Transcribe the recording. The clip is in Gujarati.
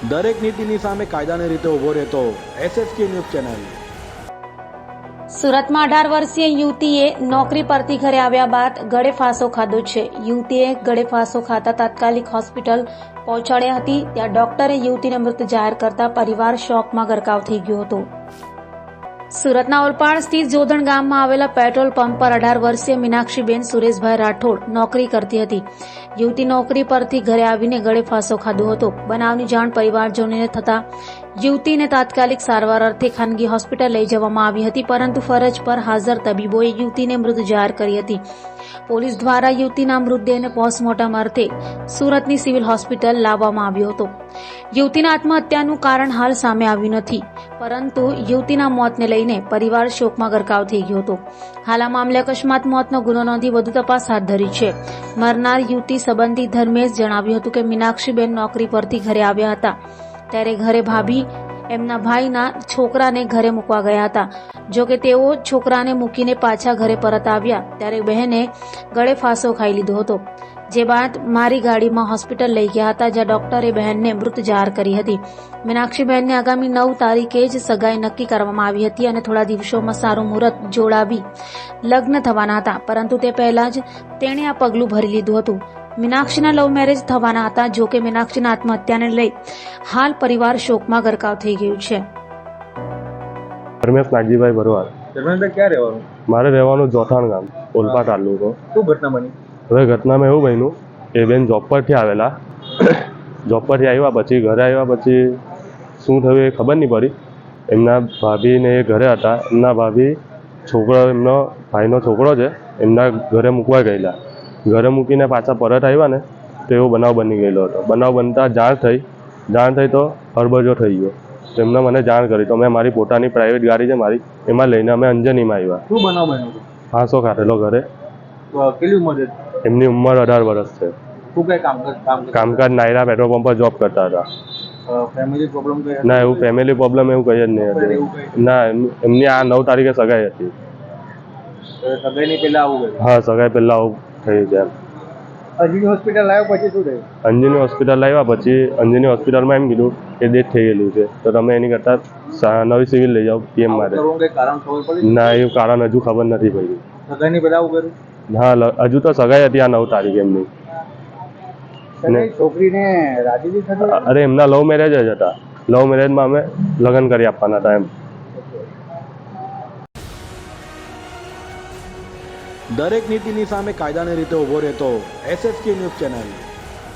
દરેક નીતિની સામે કાયદાની રીતે ઊભો રહેતો SSK ન્યૂઝ ચેનલ। સુરતમાં 18 વર્ષીય યુવતીએ નોકરી પરથી ઘરે આવ્યા બાદ ગળે ફાંસો ખાધો છે। યુવતીએ ગળે ફાંસો ખાતા તાત્કાલિક હોસ્પિટલ પહોંચાડી હતી। ત્યાં ડોક્ટરે યુવતીને મૃત જાહેર કરતા પરિવાર શોકમાં ગરકાવ થઈ ગયો હતો। સુરતના ઓલપાડ સ્થિત જોધણ ગામમાં આવેલા પેટ્રોલ પંપ પર 18 વર્ષીય મીનાક્ષીબેન સુરેશભાઈ રાઠોડ નોકરી કરતી હતી। યુવતી નોકરી પરથી ઘરે આવીને ગળે ફાંસો ખાધો હતો। બનાવની જાણ પરિવારજનોને થતા યુવતીને તાત્કાલિક સારવાર અર્થે ખાનગી હોસ્પિટલ લઈ જવામાં આવી હતી, પરંતુ ફરજ પર હાજર તબીબોએ યુવતીને મૃત જાહેર કરી હતી। પોલીસ દ્વારા યુવતીના મૃતદેહને પોસ્ટમોર્ટમ અર્થે સુરતની સિવિલ હોસ્પિટલ લાવવામાં આવ્યો હતો। યુવતીના આત્મહત્યાનું કારણ હાલ સામે આવ્યું નથી, પરંતુ યુવતીના મોતને લઈને પરિવાર શોકમાં ગરકાવ થઈ ગયો હતો। હાલ આ મામલે અકસ્માત મોતનો ગુનો નોંધી વધુ તપાસ હાથ ધરી છે। મરનાર યુવતી સંબંધી ધર્મેશ જણાવ્યું હતું કે મીનાક્ષીબેન નોકરી પરથી ઘરે આવ્યા હતા, ત્યારે ઘરે ભાભી એમના ભાઈના છોકરાને ઘરે મૂકવા ગયા હતા। જો કે તેઓ છોકરાને મૂકીને પાછા ઘરે પરત આવ્યા ત્યારે બહેને ગળે ફાંસો ખાઈ લીધો હતો, જે બાદ મારી ગાડીમાં હોસ્પિટલ લઈ ગયા હતા, જ્યાં ડોક્ટરે બહેનને મૃત જાહેર કરી હતી। મીનાક્ષીબહેનને આગામી 9 તારીખે જ સગાઈ નક્કી કરવામાં આવી હતી અને થોડા દિવસોમાં સારું મુહૂર્ત જોડાવી લગ્ન થવાના હતા, પરંતુ તે પહેલા જ તેણે આ પગલું ભરી લીધું હતું। મીનાક્ષીના લવ મેરેજ થવાના હતા। જો કે મીનાક્ષીના આત્મહત્યાને લઈ હાલ પરિવાર શોકમાં ગરકાવ થઈ ગયું છે। ધર્મેશ નાગજીભાઈ ભરવાડ। ધર્મેશભાઈ ક્યાં રહેવાનું? મારે રહેવાનું જોથાણ ગામ, ઓલપા તાલુકો। શું ઘટના બની? હવે ઘટનામાં એવું બન્યું કે બેન જોબ પરથી આવેલા, જોબ પરથી આવ્યા પછી ઘરે આવ્યા પછી શું થયું એ ખબર નહીં પડી। એમના ભાભીને એ ઘરે હતા, એમના ભાભી છોકરો, એમનો ભાઈનો છોકરો છે, એમના ઘરે મૂકવા ગયેલા। ઘરે મૂકીને પાછા પરત આવ્યા ને તો એવો બનાવ બની ગયેલો હતો। બનાવ બનતા જાણ થઈ તો હરબજો થઈ ગયો। તો એમને મને જાણ કરી તો મેં મારી પોતાની પ્રાઇવેટ ગાડી છે મારી, એમાં લઈને અમે અંજનીમાં આવ્યા। શું બનાવ બન્યો હતો? ફાંસો ખાધેલો ઘરે। કેટલી ઉંમર છે? એમની ઉંમર 18 વર્ષ છે। શું કઈ કામકાજ નાયરા પેટ્રોલ પંપ પર જોબ કરતા હતા। ફેમિલી પ્રોબ્લેમ કઈ? ના, એવું ફેમિલી પ્રોબ્લેમ એવું કઈ જ નહીં હતું। ના, એમની આ 9 તારીખે સગાઈ હતી। સગાઈની પહેલા આવું ગયું? હા, સગાઈ પહેલા આવું થયું છે। અંજની હોસ્પિટલ લાવ્યા પછી શું થયું? અંજની હોસ્પિટલ લાવ્યા પછી અંજની હોસ્પિટલમાં એમ કીધું કે ડેથ થઈ ગયેલું છે, તો તમે એની કરતાં નવી સિવિલ લઈ જાઓ PM માટે। કઈ કારણ ખબર પડી? ના, એવું કારણ હજુ ખબર નથી પડી। સગાઈની પહેલા આવું કર્યું? હા, હજુ તો સગાઈ હતી આ 9 તારીખે એમની। છોકરીને રાજીથી થતું? અરે એમના લવ મેરેજ જ હતા। લવ મેરેજમાં અમે લગ્ન કરી આપવાના હતા એમ। દરેક નીતિની સામે કાયદાની રીતે ઊભો રહેતો SSK ન્યૂઝ ચેનલ।